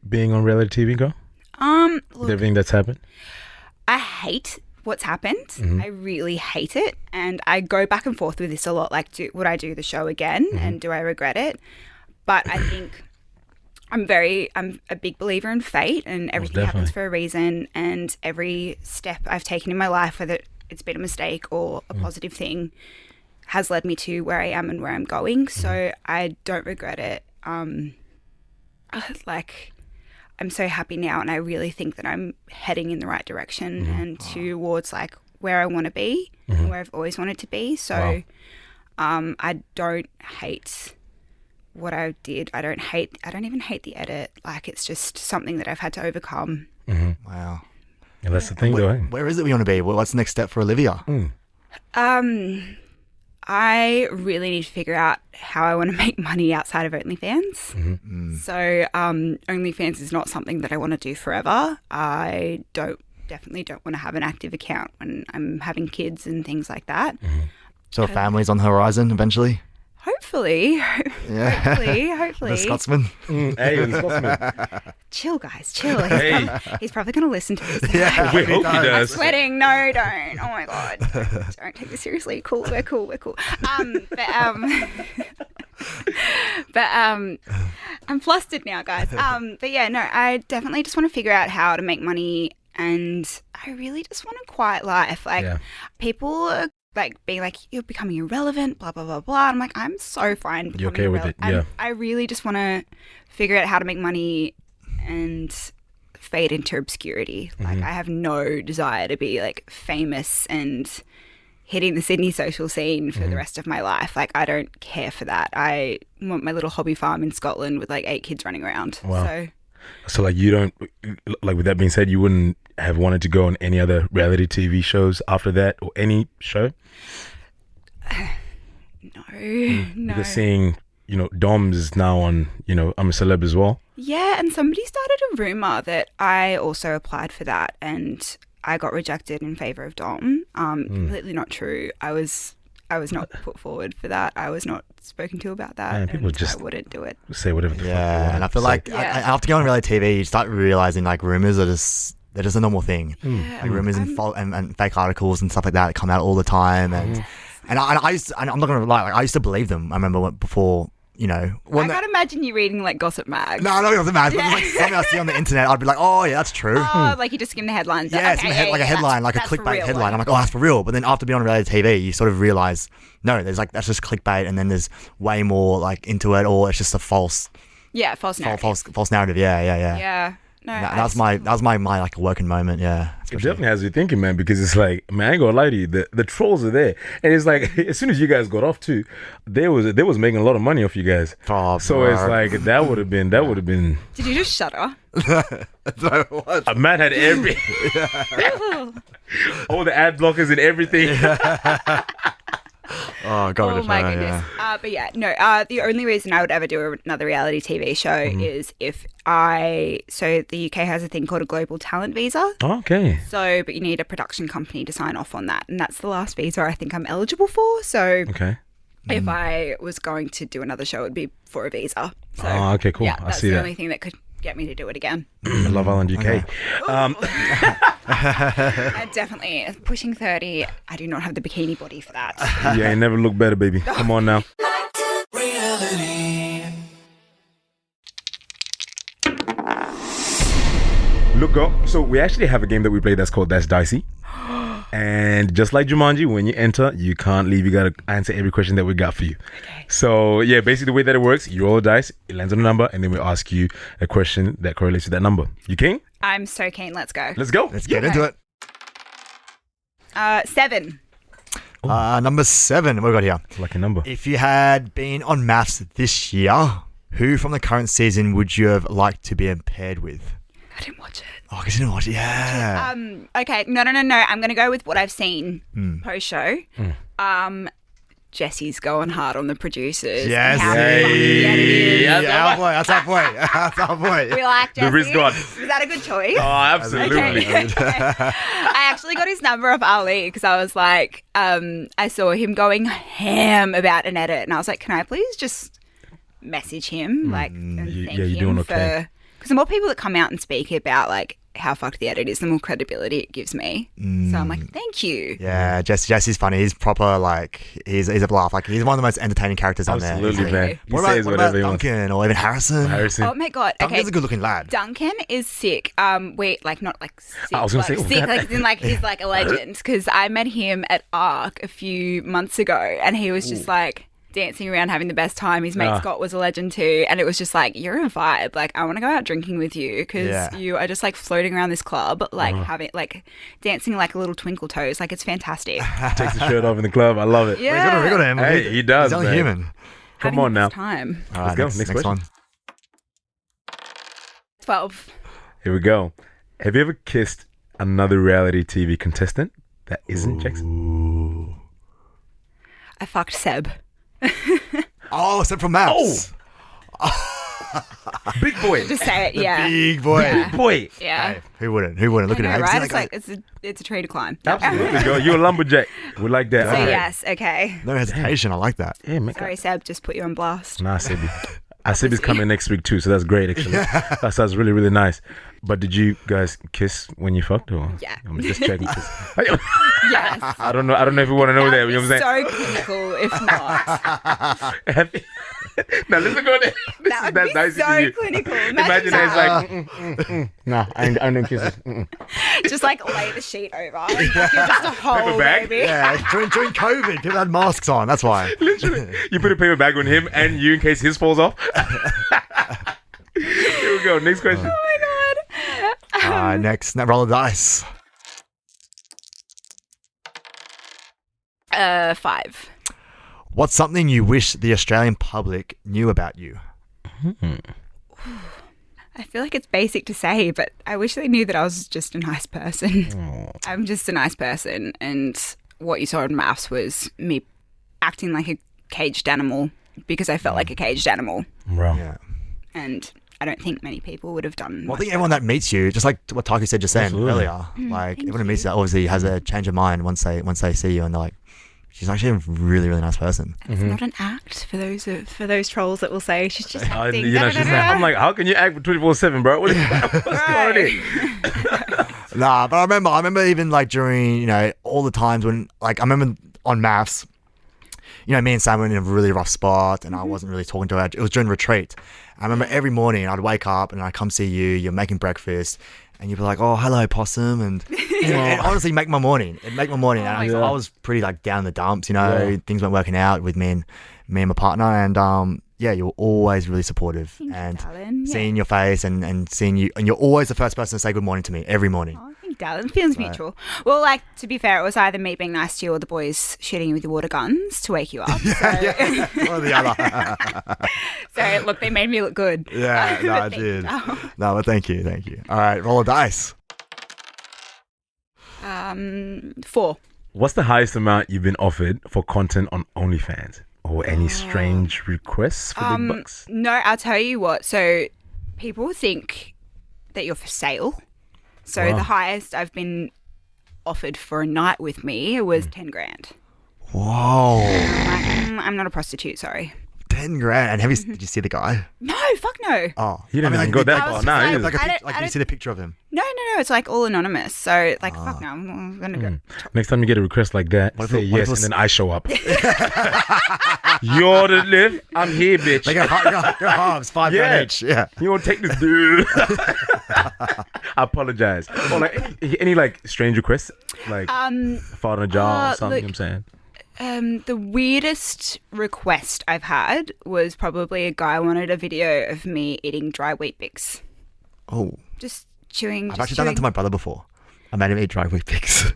S4: being on reality TV, girl? With
S6: Look,
S4: everything that's happened?
S6: I hate what's happened. I really hate it. And I go back and forth with this a lot. Like, would I do the show again? And do I regret it? But I think I'm a big believer in fate and everything happens
S4: definitely.
S6: for a reason. And every step I've taken in my life, whether it's been a mistake or a positive thing, has led me to where I am and where I'm going. So I don't regret it. I'm so happy now, and I really think that I'm heading in the right direction and towards like where I want to be and where I've always wanted to be. So I don't hate what I did. I don't even hate the edit. Like, it's just something that I've had to overcome.
S5: Wow.
S4: Yeah, that's the thing, though. Eh?
S5: Where is it we want to be? What's the next step for Olivia?
S6: I really need to figure out how I want to make money outside of OnlyFans. So OnlyFans is not something that I want to do forever. I definitely don't want to have an active account when I'm having kids and things like that.
S5: So a family's on the horizon eventually?
S6: Hopefully.
S5: Yeah.
S6: Hopefully.
S5: The Scotsman?
S4: Hey, the Scotsman.
S6: Chill, guys, chill.
S4: Hey.
S6: He's probably going to listen to this.
S5: Yeah.
S4: We hope he does.
S6: Sweating. No, don't. Oh my God. Don't take this seriously. Cool. We're cool. But I'm flustered now, guys. But yeah, no, I definitely just want to figure out how to make money, and I really just want a quiet life. Like, people are like being like, you're becoming irrelevant, blah blah blah blah. I'm like, I'm so fine.
S4: You okay with it? Yeah.
S6: I really just want to figure out how to make money and fade into obscurity. Like, I have no desire to be like famous and hitting the Sydney social scene for the rest of my life. Like, I don't care for that. I want my little hobby farm in Scotland with like 8 kids running around.
S4: Wow. So like, you don't, like, with that being said, you wouldn't have wanted to go on any other reality TV shows after that, or any show?
S6: No.
S4: Because seeing, Dom's is now on, I'm a Celeb as well.
S6: Yeah, and somebody started a rumor that I also applied for that and I got rejected in favor of Dom. Completely not true. I was not put forward for that. I was not spoken to about that.
S4: Man, people
S6: and
S4: just
S6: I wouldn't do it.
S4: Say whatever the fuck they
S5: Yeah,
S4: want.
S5: and I feel like after going on reality TV, you start realizing like rumors are just they're just a normal thing. Like rumors and fake articles and stuff like that come out all the time, and I used to, and I'm not gonna lie, like I used to believe them. I remember before. I
S6: can't imagine you reading like Gossip Mag.
S5: No, it wasn't mad. But like something I see on the internet, I'd be like, oh yeah, that's true.
S6: Oh, like you just skim the headlines.
S5: Yeah,
S6: okay,
S5: like a headline, like a
S6: that's for
S5: clickbait
S6: real,
S5: headline.
S6: like-
S5: I'm like, oh, that's for real. But then after being on reality TV, you sort of realize, no, there's like that's just clickbait, and then there's way more like into it, or it's just a false narrative. Yeah.
S6: Yeah. No,
S5: That was my like working moment. Yeah,
S4: It
S5: especially.
S4: definitely has you thinking, man, because it's like, man, I ain't gonna lie to you, the trolls are there, and it's like as soon as you guys got off too, they was making a lot of money off you guys.
S5: Oh,
S4: So
S5: bro.
S4: it's like that would have been.
S6: Did you just shudder?
S4: A man had every all the ad blockers and everything.
S5: Oh god,
S6: Oh my goodness. But yeah, no. The only reason I would ever do another reality TV show is if so the UK has a thing called a global talent visa.
S4: Okay.
S6: So, but you need a production company to sign off on that, and that's the last visa I think I'm eligible for. So,
S4: Okay.
S6: if I was going to do another show, it'd be for a visa. So,
S4: Oh, okay, cool.
S6: Yeah,
S4: I
S6: that's
S4: see
S6: the
S4: that.
S6: only thing that could get me to do it again.
S4: Love Island UK.
S6: Definitely pushing 30. I do not have the bikini body for that.
S4: Yeah, you never look better, baby. Come on now.
S3: Reality.
S4: Look up. So we actually have a game that we play that's called That's Dicey. And just like Jumanji, when you enter, you can't leave. You got to answer every question that we got for you.
S6: Okay.
S4: So, yeah, basically the way that it works, you roll a dice, it lands on a number, and then we ask you a question that correlates to that number. You keen?
S6: I'm so keen. Let's go.
S4: Let's go.
S5: Let's get into it.
S6: 7.
S5: Number 7. What we got here?
S4: Lucky number.
S5: If you had been on MAFS this year, who from the current season would you have liked to be paired with?
S6: I didn't watch it.
S5: Oh, because you didn't watch it. Yeah.
S6: Okay. No. I'm going to go with what I've seen post show. Jesse's going hard on the producers.
S5: Yes.
S6: And how fucking yet it is.
S5: That's our boy. That's our boy.
S6: We like Jesse.
S4: The wrist guard.
S6: Was that a good choice?
S4: Oh, absolutely.
S6: Okay. I actually got his number off Ali because I was like, I saw him going ham about an edit, and I was like, can I please just message him, like, and thank
S4: you're
S6: him
S4: doing okay.
S6: for. Because the more people that come out and speak about like how fucked the edit is, the more credibility it gives me. So I'm like, thank you.
S5: Yeah, Jesse's funny. He's proper, like, he's a laugh. Like, he's one of the most entertaining characters on there.
S4: Absolutely,
S6: Exactly.
S4: man. He
S5: What
S4: says
S5: about
S4: whatever he wants.
S5: Duncan or even Harrison?
S4: Harrison.
S6: Oh my god. Okay.
S5: Duncan's a good-looking lad.
S6: Duncan is sick. Wait, like not like sick.
S4: I was gonna
S6: like
S4: say, oh,
S6: sick,
S4: God.
S6: like in like he's like a legend. Because I met him at ARC a few months ago, and he was just like dancing around having the best time. His mate Scott was a legend too, and it was just like, you're a vibe. Like, I want to go out drinking with you because you are just like floating around this club, like having like dancing like a little twinkle toes. Like, it's fantastic.
S4: Takes the shirt off in the club. I love it.
S6: Yeah.
S5: We got him.
S4: Hey, he does,
S5: He's only
S4: man.
S5: human.
S6: Having
S4: Come on
S6: the
S4: now.
S6: best time.
S5: All
S4: Let's go. Next question.
S5: one.
S6: 12.
S4: Here we go. Have you ever kissed another reality TV contestant that isn't Jackson?
S6: I fucked Seb.
S5: Oh, except from MAFS.
S4: Big boy.
S6: Just say it. Yeah.
S5: Big boy.
S6: Yeah.
S4: Boy.
S6: Yeah.
S5: Hey, who wouldn't? Look
S6: I know,
S5: at him.
S6: right? It's like it's a tree to climb.
S4: Absolutely, girl. You're a lumberjack. We like that.
S6: So
S4: All right.
S6: yes, okay.
S5: No hesitation. I like that.
S4: Yeah, man.
S6: Sorry, Seb, just put you on blast.
S4: Nah, Sebi. Sebi's coming next week too, so that's great actually. That sounds really, really nice. But did you guys kiss when you fucked or?
S6: Yeah.
S4: I'm just checking.
S6: Yes.
S4: I don't know if you want to know that. You know what I'm saying?
S6: So clinical, if not.
S4: Now listen, go there.
S6: That would be
S4: nice
S6: so
S4: to you.
S6: clinical.
S4: Imagine
S6: that.
S4: it's like, nah, I don't kiss it.
S6: Just like lay the sheet over. Like, you're just a whole
S4: Paper bag?
S6: baby.
S5: Yeah, during COVID, people had masks on. That's why.
S4: Literally, you put a paper bag on him and you in case his falls off. Here we go. Next question.
S6: Oh my god.
S5: Next, roll the dice.
S6: 5.
S5: What's something you wish the Australian public knew about you?
S6: I feel like it's basic to say, but I wish they knew that I was just a nice person. I'm just a nice person, and what you saw in MAFS was me acting like a caged animal because I felt like a caged animal.
S4: Bro.
S5: Yeah.
S6: And I don't think many people would have done.
S5: Well, I
S6: much
S5: think everyone that meets you, just like what Taku said just then
S4: Absolutely.
S5: earlier, like everyone who meets you obviously has a change of mind once they see you and they're like, she's actually a really, really nice person.
S6: It's not an act for those trolls that will say she's just acting.
S4: You know, she's like, I'm like, how can you act for 24/7, bro? What's going on?
S5: Nah, but I remember even like during, you know, all the times when, like, I remember on MAFS, you know, me and Sam were in a really rough spot and I wasn't really talking to her. It was during retreat. I remember every morning I'd wake up and I'd come see you, you're making breakfast, and you'd be like, oh, hello, possum. And it honestly make my morning. It'd make my morning. And I was pretty like down in the dumps, you know, things weren't working out with me and my partner. And yeah, you were always really supportive.
S6: Thank you, darling.
S5: Seeing your face and seeing you, and you're always the first person to say good morning to me every morning.
S6: Oh, thank you, darling. Feelings mutual. Well, like, to be fair, it was either me being nice to you or the boys shooting you with the water guns to wake you up. So,
S5: One or the other.
S6: so look, they made me look good.
S5: Yeah, no, I
S6: Thank
S5: did.
S6: you.
S5: No, but thank you. All right, roll a dice.
S6: 4.
S4: What's the highest amount you've been offered for content on OnlyFans? Or any strange requests for big bucks?
S6: No, I'll tell you what. So people think that you're for sale. So
S4: Wow.
S6: the highest I've been offered for a night with me was 10 grand.
S5: Whoa,
S6: I'm like, I'm not a prostitute, sorry.
S5: 10 grand. And did you see the guy?
S6: No, fuck no.
S5: Oh,
S4: You didn't even go that far.
S6: I
S4: No,
S6: was
S4: you
S6: just
S4: didn't.
S6: like-
S5: did you see the picture of him?
S6: No, it's like all anonymous. So like, fuck no, I'm going to go.
S4: Next time you get a request like that,
S5: What if
S4: say
S5: it- what if
S4: yes,
S5: it was-
S4: and then I show up. You ordered live, I'm here, bitch.
S5: They go halves, 5
S4: Yeah.
S5: grand each. Yeah.
S4: You won't take this, dude. I apologize. Or like any like strange requests, like fart in a jar or something.
S6: look,
S4: I'm saying.
S6: The weirdest request I've had was probably a guy wanted a video of me eating dry wheat bix.
S5: Oh,
S6: Just chewing.
S5: I've actually done that to my brother before. I made him eat dry wheat picks.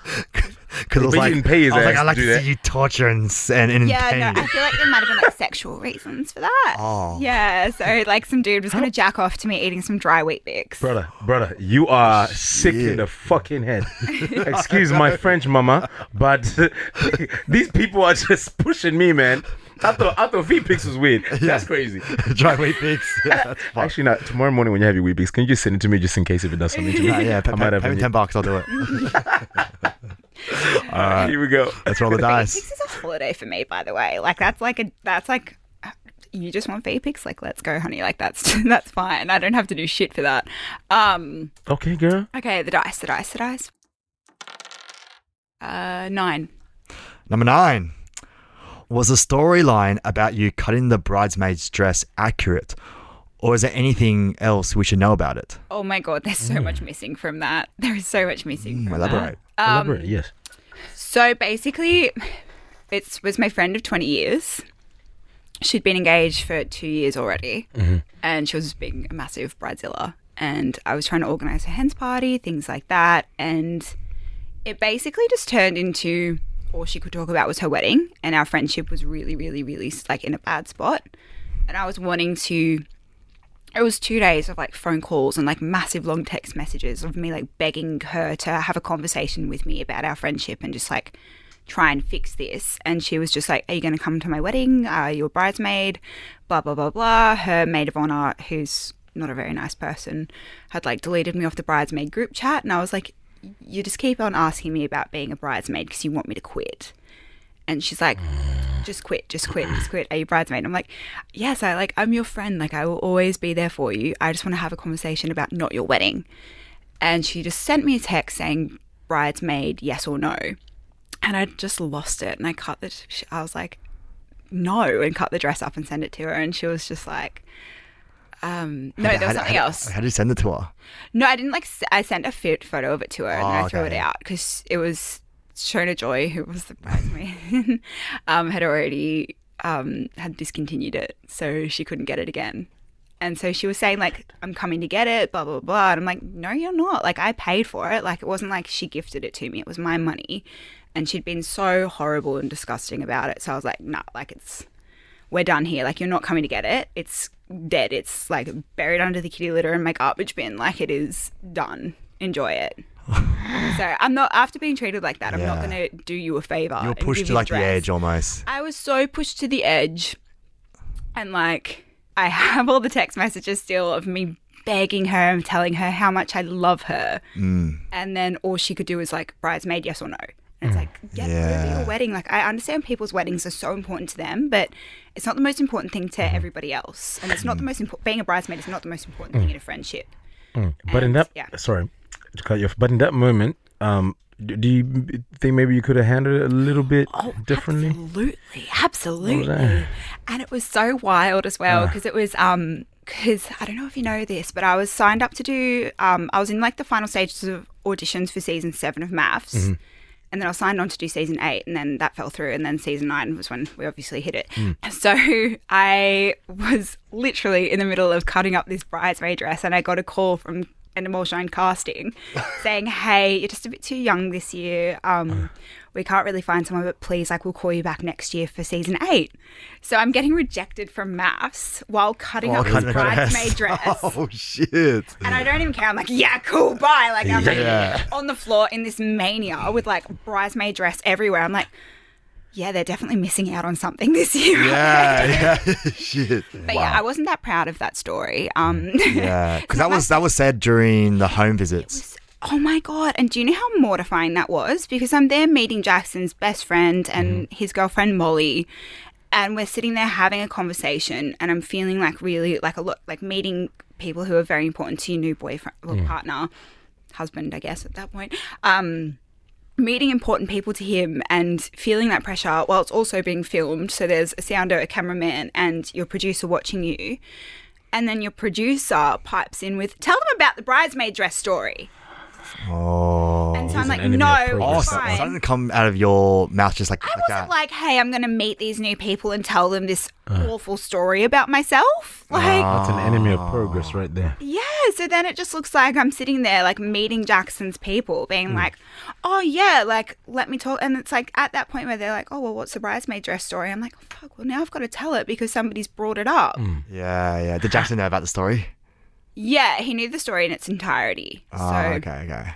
S5: Because I was
S4: But you
S5: like,
S4: didn't pay his
S5: I was like,
S4: ass
S5: I like
S4: to
S5: to
S4: do that.
S5: see you torture and in
S6: Yeah,
S5: pain.
S6: no, I feel like there might have been like sexual reasons for that.
S5: Oh.
S6: Yeah, so like some dude was going to jack off to me eating some dry wheat bix.
S4: Brother, you are sick in the fucking head. Excuse my French, mama, but these people are just pushing me, man. I thought feet pics was weird. That's crazy.
S5: Dry wheat picks. Yeah, that's fine.
S4: Actually, not tomorrow morning when you have your wheat pics, can you just send it to me just in case if it does something to me?
S5: Yeah,
S4: I might have
S5: pay me $10, I'll do it.
S4: Here we go.
S5: Let's roll the
S6: Feet
S5: dice.
S6: pics is a holiday for me, by the way. Like that's like you just want feet pics? Like let's go, honey. Like that's fine. I don't have to do shit for that.
S4: Okay, girl.
S6: Okay, the dice. 9.
S5: Number 9. Was the storyline about you cutting the bridesmaid's dress accurate? Or is there anything else we should know about it?
S6: Oh my god, there's so much missing from that. There is so much missing from
S5: Elaborate.
S6: that.
S4: Elaborate, yes.
S6: So basically, it was my friend of 20 years. She'd been engaged for 2 years already, and she was being a massive bridezilla. And I was trying to organise a hen's party, things like that. And it basically just turned into all she could talk about was her wedding, and our friendship was really, really, really like in a bad spot. And I was wanting to. It was 2 days of like phone calls and like massive long text messages of me like begging her to have a conversation with me about our friendship and just like try and fix this. And she was just like, are you going to come to my wedding? You're a bridesmaid, blah, blah, blah, blah. Her maid of honor, who's not a very nice person, had like deleted me off the bridesmaid group chat. And I was like, you just keep on asking me about being a bridesmaid because you want me to quit. And she's like, just quit. Are you bridesmaid? I'm like, yes, I'm your friend. Like, I will always be there for you. I just want to have a conversation about not your wedding. And she just sent me a text saying, bridesmaid, yes or no. And I just lost it. And I was like, no, and cut the dress up and send it to her. And she was just like, no, there was something else.
S5: How did you send it to her?
S6: No, I didn't I sent a photo of it to her and then I threw it
S5: okay.
S6: out because it was Shona Joy, who was the bridesmaid, had already had discontinued it, so she couldn't get it again. And so she was saying like, I'm coming to get it, blah, blah, blah. And I'm like, no, you're not. Like, I paid for it. Like, it wasn't like she gifted it to me. It was my money. And she'd been so horrible and disgusting about it. So I was like, nah, like we're done here. Like, you're not coming to get it. It's dead. It's like buried under the kitty litter in my garbage bin. Like, it is done. Enjoy it. So I'm not, after being treated like that, I'm not
S5: Yeah.
S6: going to do you a favor.
S5: You were
S6: and
S5: pushed
S6: give
S5: to
S6: you
S5: like the
S6: dress.
S5: edge almost.
S6: I was so pushed to the edge And like, I have all the text messages still of me begging her and telling her how much I love her. And then all she could do was like, bridesmaid, yes or no. And it's like, get over your wedding. Like, I understand people's weddings are so important to them, but it's not the most important thing to everybody else. And it's not the most important, being a bridesmaid is not the most important thing in a friendship.
S4: But in that, sorry to cut you off, but in that moment, do you think maybe you could have handled it a little bit differently?
S6: Absolutely. And it was so wild as well because it was, because I don't know if you know this, but I was signed up to do, I was in like the final stages of auditions for season 7 of MAFS. And then I was signed on to do season 8 and then that fell through. And then season 9 was when we obviously hit it. So I was literally in the middle of cutting up this bridesmaid dress and I got a call from Endemol Shine Casting saying, hey, you're just a bit too young this year. We can't really find someone, but please, like, we'll call you back next year for season 8. So I'm getting rejected from MAFS while cutting up this bridesmaid dress.
S5: Oh, shit.
S6: And I don't even care. I'm like, yeah, cool, bye. Like, I'm like on the floor in this mania with, like, bridesmaid dress everywhere. I'm like, yeah, they're definitely missing out on something this year.
S5: Yeah, shit.
S6: But yeah, I wasn't that proud of that story.
S5: Because that was said during the home visits.
S6: Oh my God. And do you know how mortifying that was? Because I'm there meeting Jackson's best friend and his girlfriend Molly. And we're sitting there having a conversation and I'm feeling like really like a lot, like meeting people who are very important to your new boyfriend or partner, husband, I guess at that point. Meeting important people to him and feeling that pressure while it's also being filmed. So there's a sounder, a cameraman and your producer watching you. And then your producer pipes in with, tell them about the bridesmaid dress story.
S5: Oh.
S6: And so I'm like, no, it's
S5: so
S6: fine.
S5: something to come out of your mouth just like,
S6: I
S5: like
S6: wasn't
S5: that.
S6: like, hey, I'm going to meet these new people and tell them this awful story about myself. Like,
S4: That's an enemy of progress right there.
S6: yeah. So then it just looks like I'm sitting there, like, meeting Jackson's people, being like, oh, yeah, like, let me talk. And it's like at that point where they're like, oh, well, what's the bridesmaid dress story? I'm like, oh, fuck, well, now I've got to tell it because somebody's brought it up.
S5: Yeah. Did Jackson know about the story?
S6: Yeah, he knew the story in its entirety.
S5: Oh,
S6: So
S5: okay.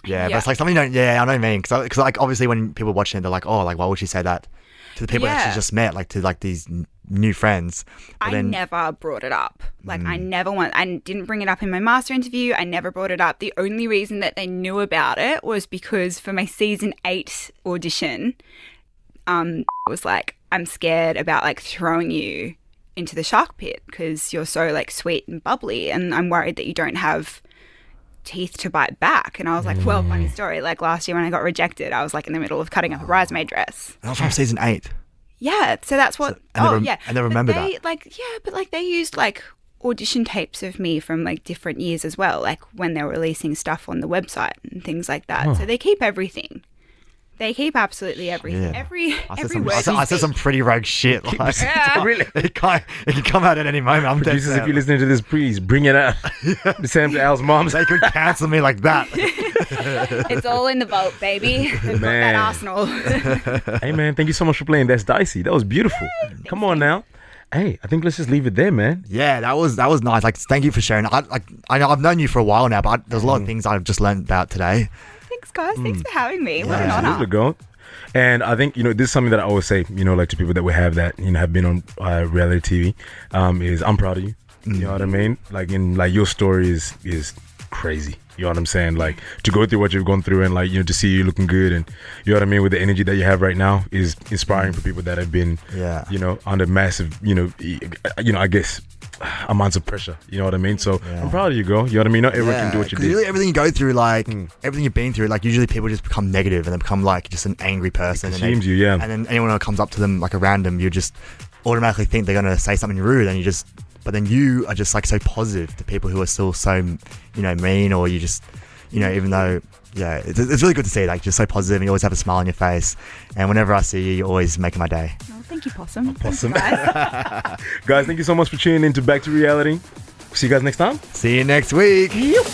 S5: Yeah, but it's like something you don't. Yeah, I know what you mean. Because like obviously when people watching it, they're like, oh, like why would she say that to the people that she just met, like to like these new friends? But
S6: I never brought it up. Like I didn't bring it up in my master interview. I never brought it up. The only reason that they knew about it was because for my season 8 audition, it was like, I'm scared about like throwing you into the shark pit because you're so like sweet and bubbly and I'm worried that you don't have teeth to bite back. And I was like, well, funny story, like last year when I got rejected, I was like in the middle of cutting up a bridesmaid dress.
S5: That was from season 8.
S6: Yeah, so that's what
S5: I never remember that.
S6: Like, yeah, but like they used like audition tapes of me from like different years as well, like when they were releasing stuff on the website and things like that. So they keep everything. They keep absolutely everything.
S5: Yeah.
S6: Every word.
S5: I said some pretty rogue shit. Like,
S4: Really?
S5: it can come out at any moment. I'm dead
S4: Producers,
S5: set.
S4: if you're listening to this, please bring it out. Send to Al's mom.
S5: They could cancel me like that.
S6: It's all in the vault, baby. They've got
S4: Man.
S6: that Arsenal.
S4: Hey, man, thank you so much for playing That's Dicey. That was beautiful. Come on now. Hey, I think let's just leave it there, man.
S5: Yeah, that was nice. Like, thank you for sharing. I know I've known you for a while now, but there's a lot of things I've just learned about today.
S6: Thanks, guys. Thanks for having me. What an
S4: Absolutely,
S6: honor.
S4: girl. And I think, this is something that I always say, like to people that we have that, have been on reality TV, is I'm proud of you. You know what I mean? Like, your story is crazy. You know what I'm saying? Like, to go through what you've gone through and, like, to see you looking good and, you know what I mean, with the energy that you have right now is inspiring for people that have been, under massive, I guess, amounts of pressure. You know what I mean? So I'm proud of you, girl. You know what I mean? Not everyone can do what you did.
S5: Really, everything you go through, like, everything you've been through, like, usually people just become negative and they become, like, just an angry person.
S4: It consumes you, yeah.
S5: And then anyone who comes up to them, like, a random, you just automatically think they're going to say something rude and but then you are just like so positive to people who are still so, mean, or you just, even though, it's really good to see, like, just so positive and you always have a smile on your face. And whenever I see you, you're always making my day.
S6: Oh, thank you, Possum.
S4: Possum.
S6: Guys.
S4: Guys, thank you so much for tuning in to Back to Reality. See you guys next time.
S5: See you next week.
S4: Yep.